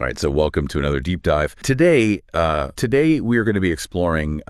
All right, so welcome to another deep dive. Today we are going to be exploring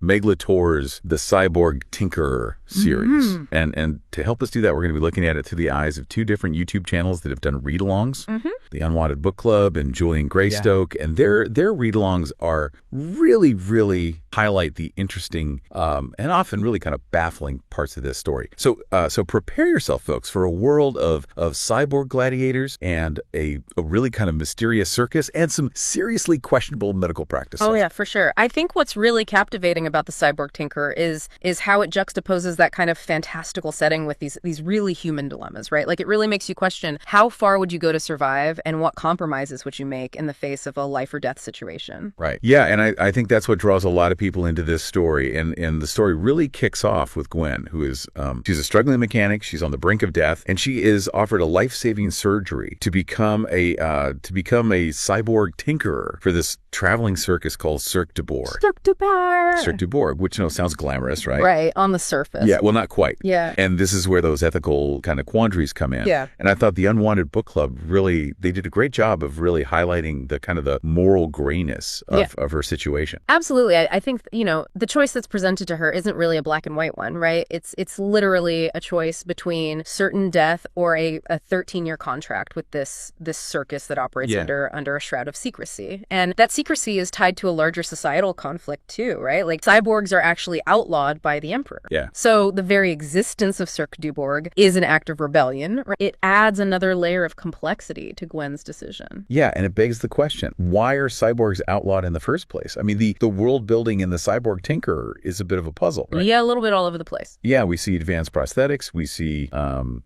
Meg LaTorre's The Cyborg Tinkerer series. And to help us do that, we're going to be looking at it through the eyes of two different YouTube channels that have done read-alongs, The Unwanted Book Club and Julian Greystoke. And their read-alongs are really highlight the interesting and often really kind of baffling parts of this story. So prepare yourself, folks, for a world of cyborg gladiators and a really kind of mysterious circus and some seriously questionable medical practices. Oh, yeah, for sure. I think what's really captivating about the Cyborg Tinkerer is how it juxtaposes that kind of fantastical setting with these really human dilemmas, right? Like, it really makes you question, how far would you go to survive and what compromises would you make in the face of a life or death situation? Right. Yeah, and I think that's what draws a lot of people into this story. And the story really kicks off with Gwen, who is she's a struggling mechanic. She's on the brink of death, and she is offered a life-saving surgery to become a cyborg tinkerer for this traveling circus called Cirque du Bourg. Cirque du Bourg. Cirque du Bourg, which sounds glamorous, right? Right, on the surface. Yeah, well, not quite. Yeah. And this is where those ethical kind of quandaries come in. Yeah. And I thought the Unwanted Book Club they did a great job of really highlighting the kind of the moral grayness of her situation. Absolutely. I think, the choice that's presented to her isn't really a black and white one, right? It's literally a choice between certain death or a 13-year contract with this circus that operates under a shroud of secrecy. And that secrecy is tied to a larger societal conflict too, right? Like, cyborgs are actually outlawed by the emperor. Yeah. So the very existence of Cirque du Bourg is an act of rebellion. It adds another layer of complexity to Gwen's decision. Yeah, and it begs the question, why are cyborgs outlawed in the first place? I mean, the world building in the Cyborg Tinkerer is a bit of a puzzle, right? Yeah, a little bit all over the place. Yeah, we see advanced prosthetics, we see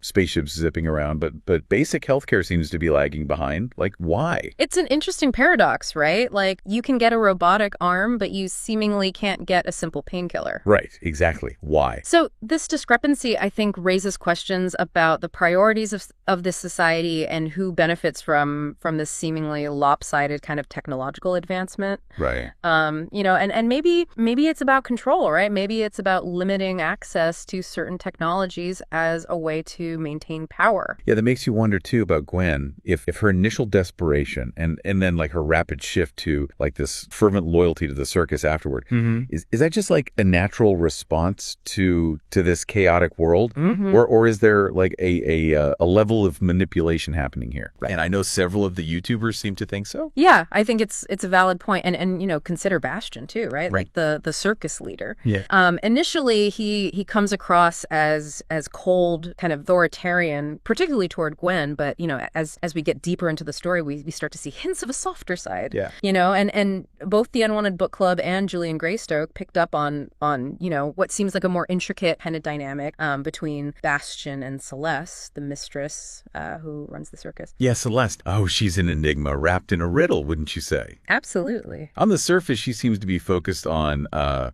spaceships zipping around, but basic healthcare seems to be lagging behind. Like, why? It's an interesting paradox, right? Like, you can get a robotic arm, but you seemingly can't get a simple painkiller. Right, exactly. Why? So this discrepancy, I think, raises questions about the priorities of this society and who benefits from this seemingly lopsided kind of technological advancement. Right. And maybe it's about control, right? Maybe it's about limiting access to certain technologies as a way to maintain power. Yeah, that makes you wonder too about Gwen, if her initial desperation and then like her rapid shift to like this fervent loyalty to the circus afterward, is that just like a natural response to this chaotic world, or is there like a level of manipulation happening here? Right. And I know several of the YouTubers seem to think so. Yeah, I think it's a valid point, and consider Bastion too, right? Like the circus leader. Yeah. Initially, he comes across as cold, kind of authoritarian, particularly toward Gwen. But as we get deeper into the story, we start to see hints of a softer side. Yeah. And both the Unwanted Book Club and Julian Greystoke picked up on what seems like a more intricate kind of dynamic between Bastion and Celeste, the mistress who runs the circus. Yeah, Celeste. Oh, she's an enigma wrapped in a riddle, wouldn't you say? Absolutely. On the surface, she seems to be focused on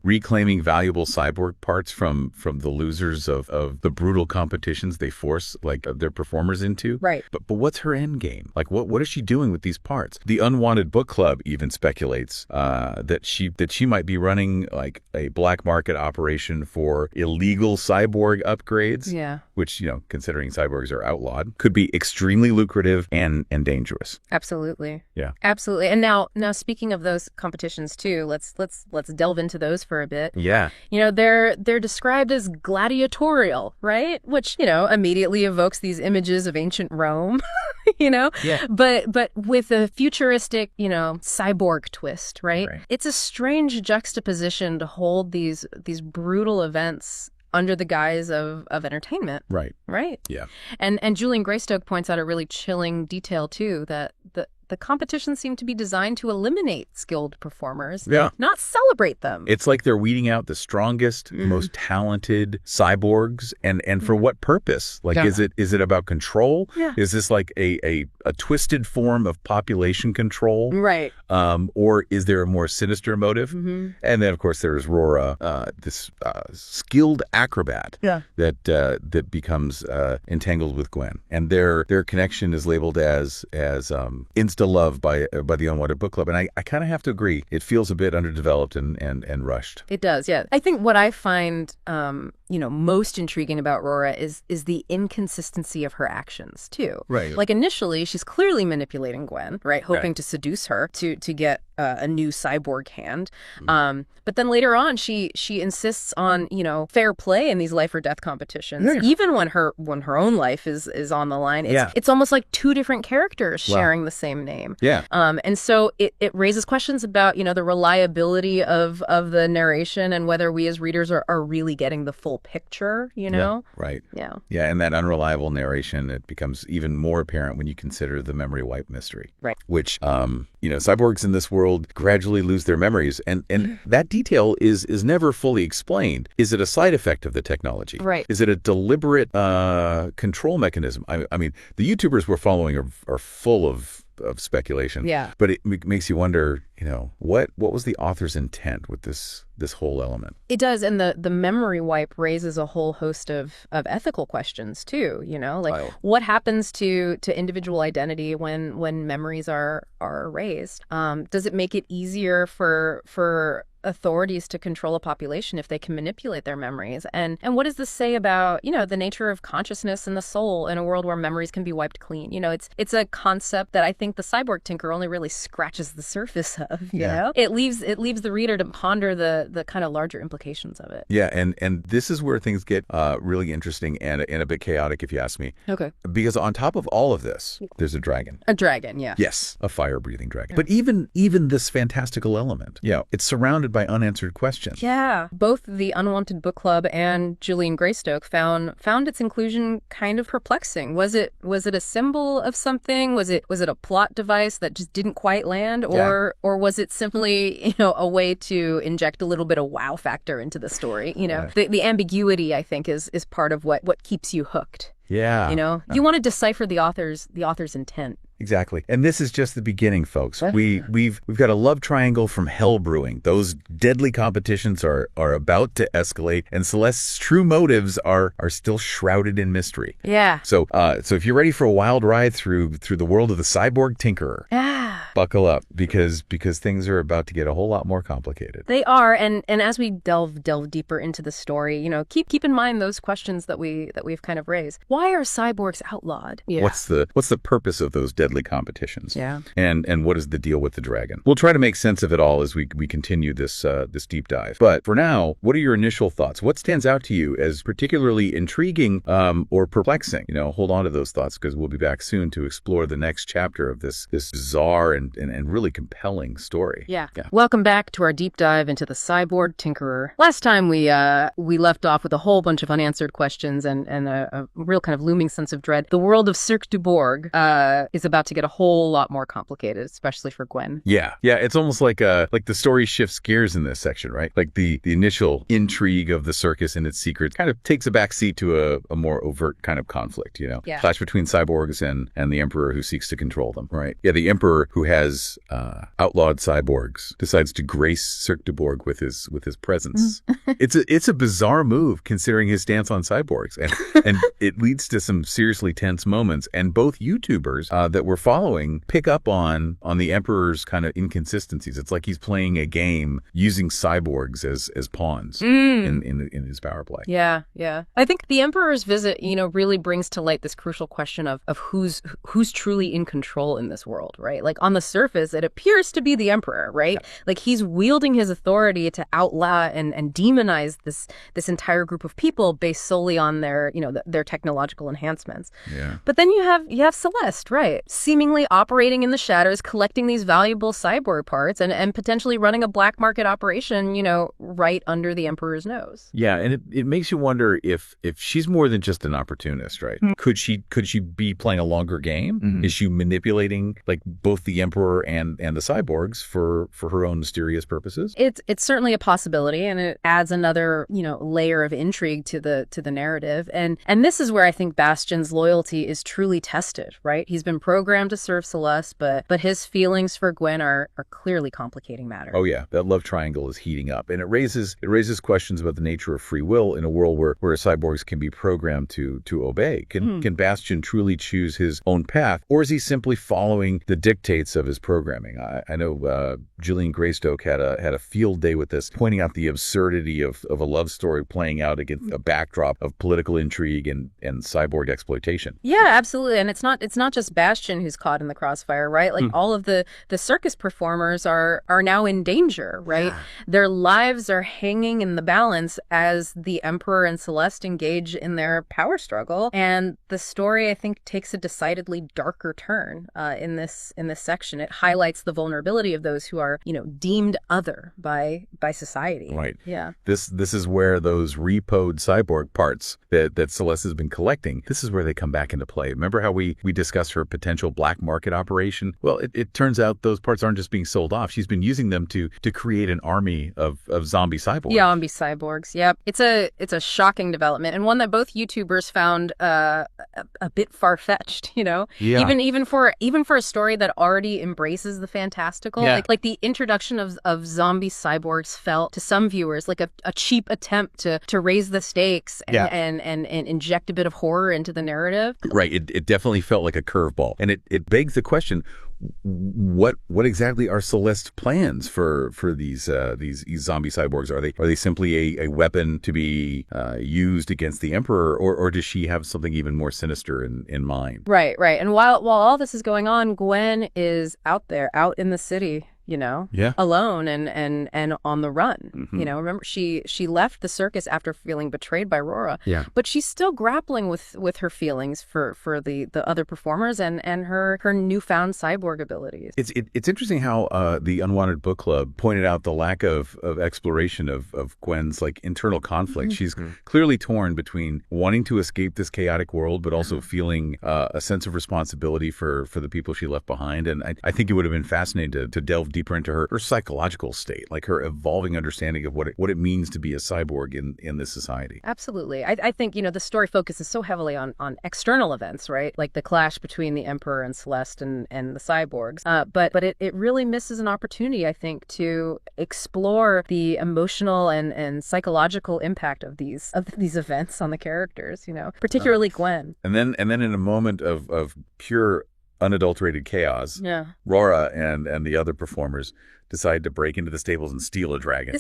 reclaiming valuable cyborg parts from the losers of the brutal competitions they force their performers into. Right. But what's her end game? Like, what is she doing with these parts? The Unwanted Book Club even speculates that she might be running like a black market operation for illegal cyborg upgrades. Yeah. Which, considering cyborgs are outlawed, could be extremely lucrative and dangerous. Absolutely. Yeah. Absolutely. And now speaking of those competitions too, let's delve into those for a bit. Yeah. They're described as gladiatorial, right? Which, immediately evokes these images of ancient Rome, Yeah. But with a futuristic, cyborg twist, right? It's a strange juxtaposition to hold these brutal events under the guise of entertainment. Right. Yeah. And Julian Greystoke points out a really chilling detail too, that the competitions seem to be designed to eliminate skilled performers, not celebrate them. It's like they're weeding out the strongest, most talented cyborgs, and for what purpose? Like, is it about control? Yeah. Is this like a twisted form of population control? Right. Or is there a more sinister motive? And then, of course, there's Rora, this skilled acrobat that becomes entangled with Gwen, and their connection is labeled as insta-love by the Unwanted Book Club. And I kind of have to agree. It feels a bit underdeveloped and rushed. It does, yeah. I think what I find, most intriguing about Rora is the inconsistency of her actions too. Right. Like initially, she's clearly manipulating Gwen, right, hoping to seduce her to get a new cyborg hand. But then later on, she insists on fair play in these life or death competitions, even when her own life is on the line. It's almost like two different characters sharing the same name. Yeah. And so it raises questions about the reliability of the narration and whether we as readers are really getting the full picture. Yeah, right. Yeah. Yeah, and that unreliable narration, it becomes even more apparent when you consider the memory wipe mystery. Right. Which cyborgs in this world gradually lose their memories, and that detail is never fully explained. Is it a side effect of the technology? Right. Is it a deliberate control mechanism? I mean, the YouTubers we're following are full of speculation. Yeah. But it makes you wonder, what was the author's intent with this whole element? It does, and the memory wipe raises a whole host of ethical questions too. What happens to individual identity when memories are erased? Does it make it easier for authorities to control a population if they can manipulate their memories? And what does this say about the nature of consciousness and the soul in a world where memories can be wiped clean? It's a concept that I think the Cyborg Tinkerer only really scratches the surface of. You know, it leaves the reader to ponder the kind of larger implications of it. Yeah, and this is where things get really interesting and a bit chaotic, if you ask me. Okay. Because on top of all of this, there's a dragon. A dragon, yeah. Yes, a fire-breathing dragon. But even this fantastical element, it's surrounded by unanswered questions. Yeah. Both the Unwanted Book Club and Julian Greystoke found its inclusion kind of perplexing. Was it a symbol of something? Was it a plot device that just didn't quite land, or was it simply a way to inject a little bit of wow factor into the story? The ambiguity, I think, is part of what keeps you hooked. Yeah. You want to decipher the author's intent. Exactly. And this is just the beginning, folks. We've got a love triangle from hell brewing. Those deadly competitions are about to escalate, and Celeste's true motives are still shrouded in mystery. Yeah. So if you're ready for a wild ride through the world of the Cyborg Tinkerer, buckle up, because things are about to get a whole lot more complicated. They are, and as we delve deeper into the story, keep in mind those questions that we've kind of raised. Why are cyborgs outlawed? Yeah. What's the purpose of those deadly competitions? Yeah. And what is the deal with the dragon? We'll try to make sense of it all as we continue this deep dive. But for now, what are your initial thoughts? What stands out to you as particularly intriguing or perplexing? Hold on to those thoughts, because we'll be back soon to explore the next chapter of this bizarre and really compelling story. Yeah. Welcome back to our deep dive into the Cyborg Tinkerer. Last time we left off with a whole bunch of unanswered questions and a real kind of looming sense of dread. The world of Cirque du Bourg is about to get a whole lot more complicated, especially for Gwen. Yeah. It's almost like the story shifts gears in this section, right? Like the initial intrigue of the circus and its secrets kind of takes a backseat to a more overt kind of conflict, Yeah. Clash between cyborgs and the Emperor who seeks to control them, right? Yeah, the Emperor, who has outlawed cyborgs, decides to grace Cirque du Bourg with his presence. It's a bizarre move considering his stance on cyborgs, and it leads to some seriously tense moments. And both YouTubers that we're following pick up on the Emperor's kind of inconsistencies. It's like he's playing a game using cyborgs as pawns in his power play. Yeah. I think the Emperor's visit, really brings to light this crucial question of who's truly in control in this world, right? Like on the surface, it appears to be the Emperor, right? Yeah. Like he's wielding his authority to outlaw and demonize this entire group of people based solely on their technological enhancements. Yeah. But then you have Celeste, right? Seemingly operating in the shadows, collecting these valuable cyborg parts and potentially running a black market operation, right under the Emperor's nose. Yeah, and it makes you wonder if she's more than just an opportunist, right? Could she be playing a longer game? Is she manipulating like both the Emperor and the cyborgs for her own mysterious purposes? It's certainly a possibility, and it adds another layer of intrigue to the narrative. And this is where I think Bastion's loyalty is truly tested, right? He's been programmed to serve Celeste, but his feelings for Gwen are clearly complicating matters. Oh yeah, that love triangle is heating up, and it raises questions about the nature of free will in a world where cyborgs can be programmed to obey. Can Bastion truly choose his own path, or is he simply following the dictates of his programming. I know Gillian Greystoke had a field day with this, pointing out the absurdity of a love story playing out against a backdrop of political intrigue and cyborg exploitation. Yeah, absolutely. And it's not just Bastian who's caught in the crossfire, right? Like all of the circus performers are now in danger, right? Yeah. Their lives are hanging in the balance as the Emperor and Celeste engage in their power struggle. And the story, I think, takes a decidedly darker turn in this section. It highlights the vulnerability of those who are, deemed other by society. Right. Yeah. This is where those repoed cyborg parts that Celeste has been collecting, this is where they come back into play. Remember how we discussed her potential black market operation? Well, it turns out those parts aren't just being sold off. She's been using them to create an army of zombie cyborgs. Yeah, zombie cyborgs. Yep. It's a shocking development, and one that both YouTubers found a bit far-fetched, Yeah. Even for a story that already embraces the fantastical. Yeah. Like the introduction of zombie cyborgs felt to some viewers like a cheap attempt to raise the stakes and inject a bit of horror into the narrative. Right. It definitely felt like a curveball. And it begs the question, what exactly are Celeste's plans for these zombie cyborgs? Are they simply a weapon to be used against the Emperor, or does she have something even more sinister in mind? Right. And while all this is going on, Gwen is out in the city, alone and on the run. Mm-hmm. Remember she left the circus after feeling betrayed by Rora. Yeah. But she's still grappling with her feelings for the other performers and her newfound cyborg abilities. It's interesting how the Unwanted Book Club pointed out the lack of exploration of Gwen's internal conflict. Mm-hmm. She's clearly torn between wanting to escape this chaotic world, but also feeling a sense of responsibility for the people she left behind. And I think it would have been fascinating to delve deeper into her psychological state, like her evolving understanding of what it means to be a cyborg in this society. Absolutely. I think, the story focuses so heavily on external events, right? Like the clash between the Emperor and Celeste and the cyborgs. But it really misses an opportunity, I think, to explore the emotional and psychological impact of these events on the characters, particularly Gwen. And then in a moment of pure unadulterated chaos, Rora and the other performers decide to break into the stables and steal a dragon.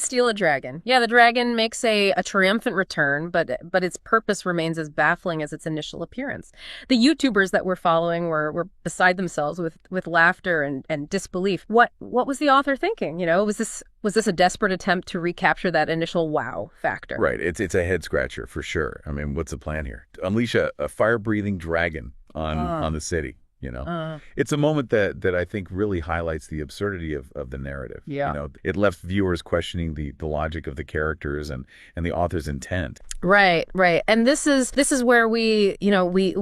Yeah, the dragon makes a triumphant return, but its purpose remains as baffling as its initial appearance. The YouTubers that we're following were beside themselves with laughter and disbelief. What was the author thinking? Was this a desperate attempt to recapture that initial wow factor? Right. It's a head scratcher for sure. I mean, what's the plan here? To unleash a fire-breathing dragon on the city. It's a moment that I think really highlights the absurdity of the narrative. Yeah. It left viewers questioning the logic of the characters and the author's intent. Right. And this is where we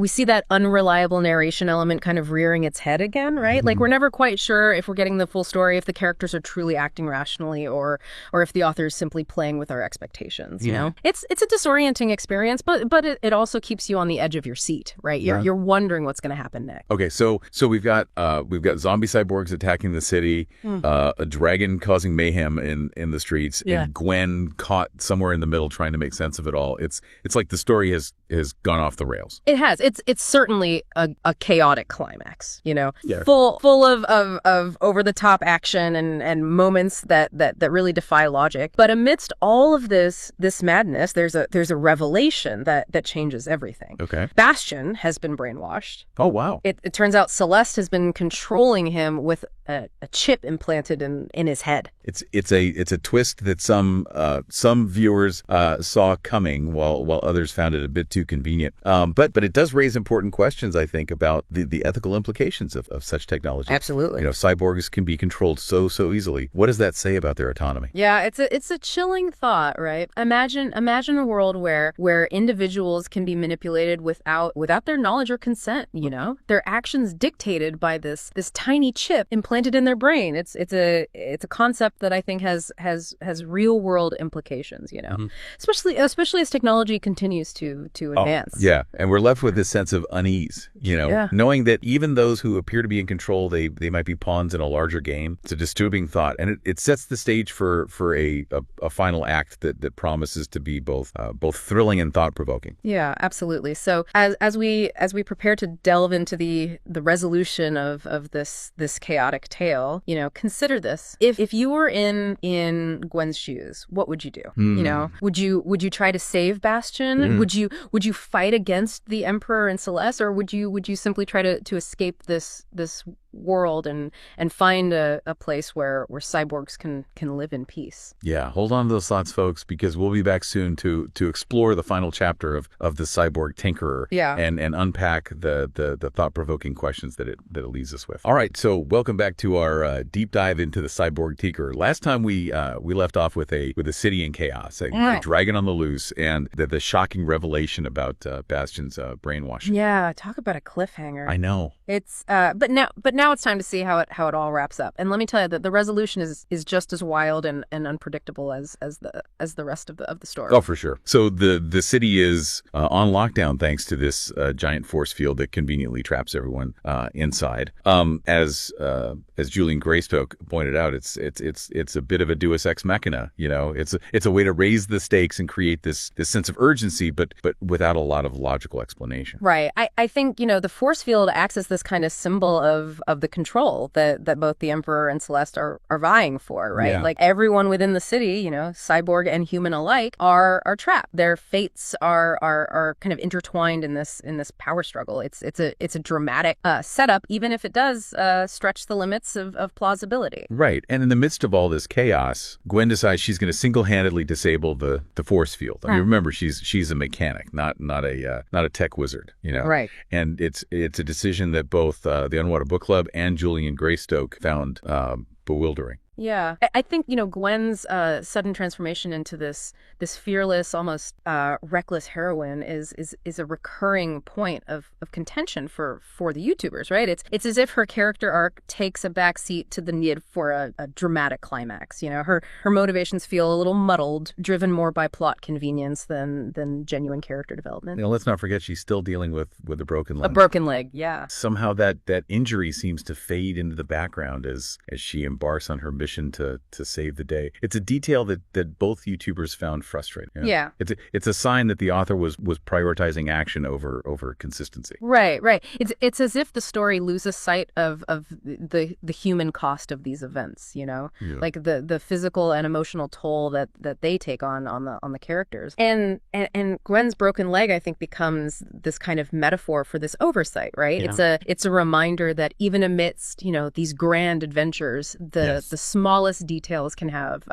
see that unreliable narration element kind of rearing its head again, right? Mm-hmm. Like we're never quite sure if we're getting the full story, if the characters are truly acting rationally or if the author is simply playing with our expectations, It's a disorienting experience, but it also keeps you on the edge of your seat, right? You're wondering what's going to happen next. Okay. So we've got zombie cyborgs attacking the city, a dragon causing mayhem in the streets, and Gwen caught somewhere in the middle trying to make sense of it all. It's like the story has gone off the rails. It has. It's certainly a chaotic climax, full of over the top action and moments that really defy logic. But amidst all of this madness, there's a revelation that changes everything. Okay. Bastian has been brainwashed. Oh wow. It turns out Celeste has been controlling him with a chip implanted in his head. It's a twist that some viewers saw coming, while others found it a bit too convenient. But it does raise important questions, I think, about the ethical implications of such technology. Absolutely. Cyborgs can be controlled so easily. What does that say about their autonomy? Yeah, it's a chilling thought, right? Imagine a world where individuals can be manipulated without their knowledge or consent. Their actions dictated by this tiny chip implanted in their brain. It's a concept that I think has real world implications. Mm-hmm. Especially as technology continues to advance. Yeah, and we're left with this sense of unease. Knowing that even those who appear to be in control, they might be pawns in a larger game. It's a disturbing thought, and it sets the stage for a final act that promises to be both thrilling and thought provoking. Yeah, absolutely. So as we prepare to delve into the the resolution of this chaotic tale, consider this. If you were in Gwen's shoes, what would you do? Would you try to save Bastion? Would you fight against the Emperor and Celeste, or would you simply try to escape this world and find a place where cyborgs can live in peace? Yeah, hold on to those thoughts, folks, because we'll be back soon to explore the final chapter of the Cyborg Tinkerer, and unpack the thought-provoking questions that it leaves us with. All right, so welcome back to our deep dive into the Cyborg Tinkerer. Last time we left off with a city in chaos, a dragon on the loose, and the shocking revelation about Bastion's brainwashing. Yeah, talk about a cliffhanger. I know. It's but now it's time to see how it all wraps up. And let me tell you that the resolution is just as wild and unpredictable as the rest of the story. Oh, for sure. So the city is on lockdown thanks to this giant force field that conveniently traps everyone inside. As Julian Greystoke pointed out, it's a bit of a Deus Ex Machina. It's a way to raise the stakes and create this sense of urgency, but without a lot of logical explanation. Right. I think the force field acts as this kind of symbol of the control that both the Emperor and Celeste are vying for, right? Yeah. Like everyone within the city, cyborg and human alike, are trapped. Their fates are kind of intertwined in this power struggle. It's a dramatic setup, even if it does stretch the limits of plausibility. Right. And in the midst of all this chaos, Gwen decides she's going to single-handedly disable the force field. I mean, remember, she's a mechanic, not a tech wizard, Right. And it's a decision that both the Unwanted Book Club and Julian Greystoke found bewildering. Yeah. I think, Gwen's sudden transformation into this fearless, almost reckless heroine is a recurring point of contention for the YouTubers, right? It's as if her character arc takes a backseat to the need for a dramatic climax. Her motivations feel a little muddled, driven more by plot convenience than genuine character development. Let's not forget she's still dealing with a broken leg. A broken leg, yeah. Somehow that injury seems to fade into the background as she embarks on her mission to save the day. It's a detail that both YouTubers found frustrating. Yeah. It's a sign that the author was prioritizing action over consistency. Right. It's as if the story loses sight of the human cost of these events, Yeah. like the physical and emotional toll that they take on the characters. And Gwen's broken leg, I think, becomes this kind of metaphor for this oversight, right? Yeah. It's a reminder that even amidst, these grand adventures, the smallest details can have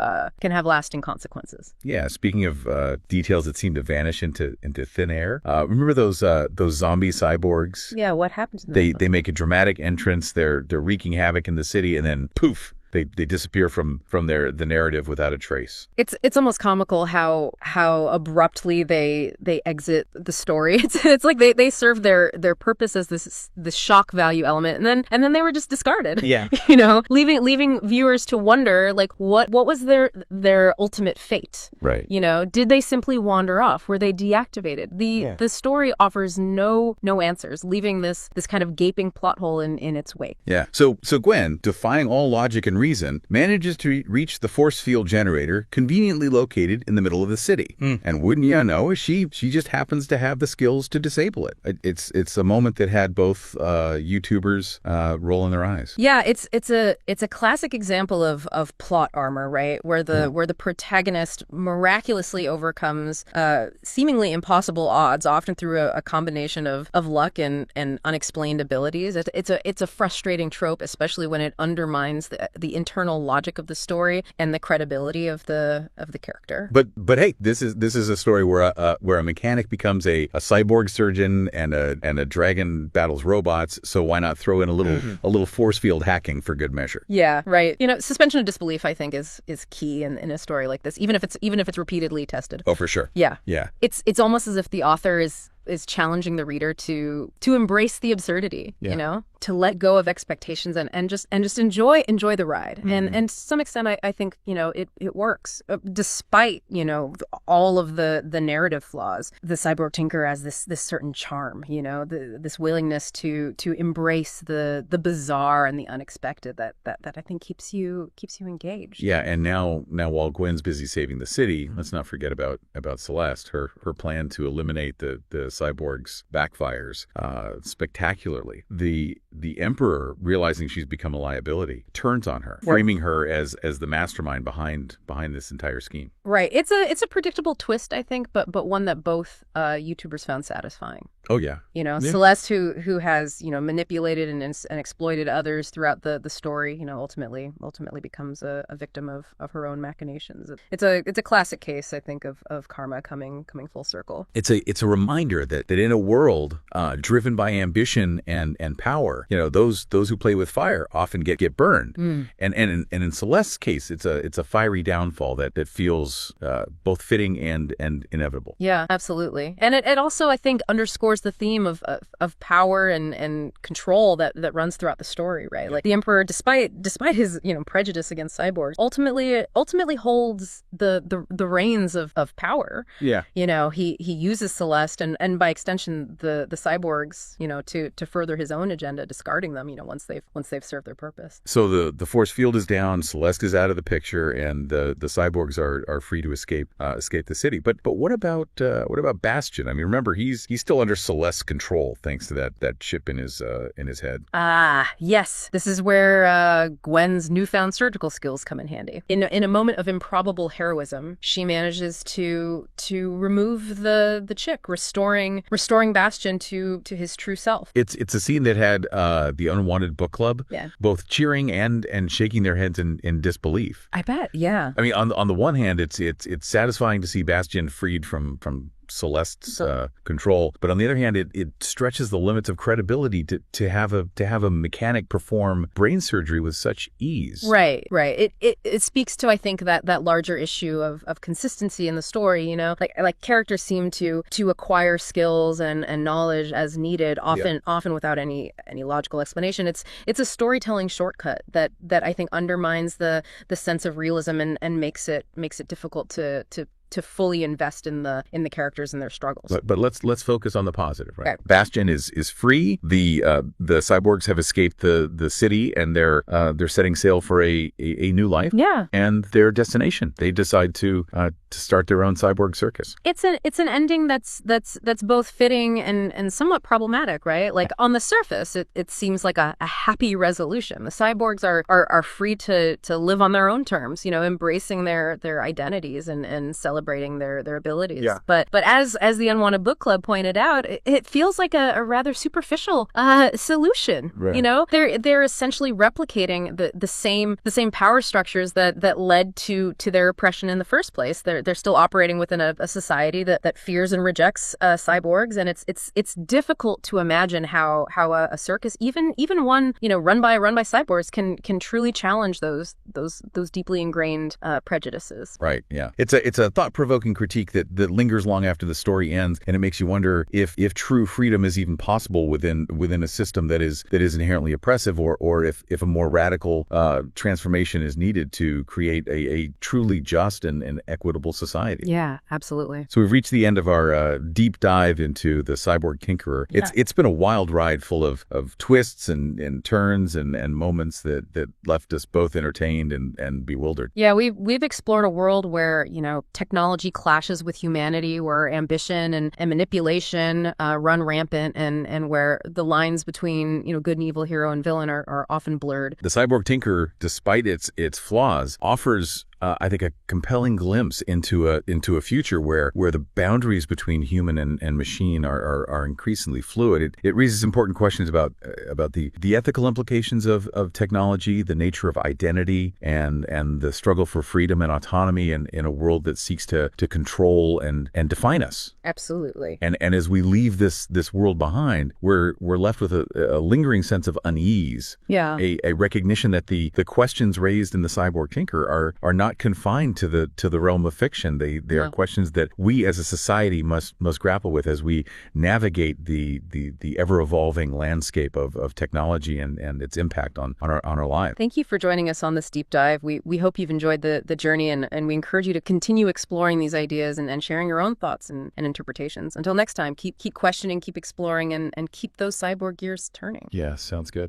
lasting consequences. Yeah. Speaking of details that seem to vanish into thin air, remember those zombie cyborgs? Yeah. What happened to them? They make a dramatic entrance. They're wreaking havoc in the city, and then poof. They disappear from the narrative without a trace. It's almost comical how abruptly they exit the story. It's like they serve their purpose as this shock value element, and then they were just discarded. Yeah. Leaving viewers to wonder, like, what was their ultimate fate? Right. Did they simply wander off? Were they deactivated? The story offers no answers, leaving this kind of gaping plot hole in its wake. Yeah. So Gwen, defying all logic and reason, manages to reach the force field generator conveniently located in the middle of the city. And wouldn't you know, she just happens to have the skills to disable it. It's a moment that had both YouTubers rolling their eyes. Yeah, it's a classic example of plot armor, right? Where the protagonist miraculously overcomes seemingly impossible odds, often through a combination of luck and unexplained abilities. It's a frustrating trope, especially when it undermines the internal logic of the story and the credibility of the character. But hey, this is a story where a mechanic becomes a cyborg surgeon and a dragon battles robots. So why not throw in a little force field hacking for good measure? Yeah, right. Suspension of disbelief, I think, is key in a story like this, even if it's repeatedly tested. Oh, for sure. Yeah. Yeah. It's almost as if the author is challenging the reader to embrace the absurdity, let go of expectations and just enjoy the ride. And to some extent, I think, it works despite, all of the narrative flaws. The Cyborg Tinkerer has this certain charm, this willingness to embrace the bizarre and the unexpected that I think keeps you engaged. Yeah, and now while Gwen's busy saving the city, let's not forget about Celeste. Her plan to eliminate the cyborgs backfires spectacularly. The Emperor, realizing she's become a liability, turns on her, framing her as the mastermind behind this entire scheme. Right. It's a predictable twist, I think, but one that both YouTubers found satisfying. Oh yeah. Celeste, who has manipulated and exploited others throughout the story, ultimately becomes a victim of her own machinations. It's a classic case, I think, of karma coming full circle. It's a reminder that in a world driven by ambition and power, those who play with fire often get burned. And in Celeste's case, it's a fiery downfall that feels both fitting and inevitable. Yeah, absolutely. And it also, I think, underscores the theme of power and control that runs throughout the story, right? Like the Emperor, despite his prejudice against cyborgs, ultimately holds the reins of power. Yeah. He uses Celeste and by extension the cyborgs, to further his own agenda, discarding them, once they've served their purpose. So the force field is down, Celeste is out of the picture, and the cyborgs are free to escape the city. But what about Bastion? I mean, remember he's still under Celeste's control thanks to that chip in his head. Ah, yes. This is where Gwen's newfound surgical skills come in handy. In a moment of improbable heroism, she manages to remove the chip, restoring Bastion to his true self. It's a scene that had the Unwanted Book Club both cheering and shaking their heads in disbelief. I bet, yeah. I mean, on the one hand, it's satisfying to see Bastion freed from Celeste's control, but on the other hand, it stretches the limits of credibility to have a mechanic perform brain surgery with such ease. Right. It speaks to, I think, that larger issue of consistency in the story. Like characters seem to acquire skills and knowledge as needed, often without any logical explanation. It's a storytelling shortcut that I think undermines the sense of realism and makes it difficult to fully invest in the characters and their struggles. But let's focus on the positive, right? Okay. Bastion is free. The cyborgs have escaped the city, and they're setting sail for a new life. Yeah. And their destination. They decide to start their own cyborg circus. It's an ending that's both fitting and somewhat problematic, right? Like on the surface, it seems like a happy resolution. The cyborgs are free to live on their own terms, embracing their identities and celebrating their abilities. Yeah. But as the Unwanted Book Club pointed out, it feels like a rather superficial solution. Right. They're essentially replicating the same power structures that led to their oppression in the first place. They're still operating within a society that fears and rejects cyborgs, and it's difficult to imagine how a circus, even one run by cyborgs, can truly challenge those deeply ingrained prejudices. Right. Yeah. It's a thought-provoking critique that lingers long after the story ends, and it makes you wonder if true freedom is even possible within a system that is inherently oppressive, or if a more radical transformation is needed to create a truly just and equitable society. Yeah, absolutely. So we've reached the end of our deep dive into the Cyborg Tinkerer. Yeah. It's been a wild ride full of twists and turns and moments that left us both entertained and bewildered. Yeah, we've explored a world where technology clashes with humanity, where ambition and manipulation run rampant, and where the lines between good and evil, hero and villain are often blurred. The Cyborg Tinkerer, despite its flaws, offers I think a compelling glimpse into a future where the boundaries between human and machine are increasingly fluid. It raises important questions about the ethical implications of technology, the nature of identity, and the struggle for freedom and autonomy in a world that seeks to control and define us. Absolutely. And as we leave this world behind, we're left with a lingering sense of unease. Yeah. A recognition that the questions raised in the Cyborg Tinkerer are not not confined to the realm of fiction. They are questions that we as a society must grapple with as we navigate the ever evolving landscape of technology and its impact on our lives. Thank you for joining us on this deep dive. We hope you've enjoyed the journey, and we encourage you to continue exploring these ideas and sharing your own thoughts and interpretations. Until next time, keep questioning, keep exploring, and keep those cyborg gears turning. Yeah, sounds good.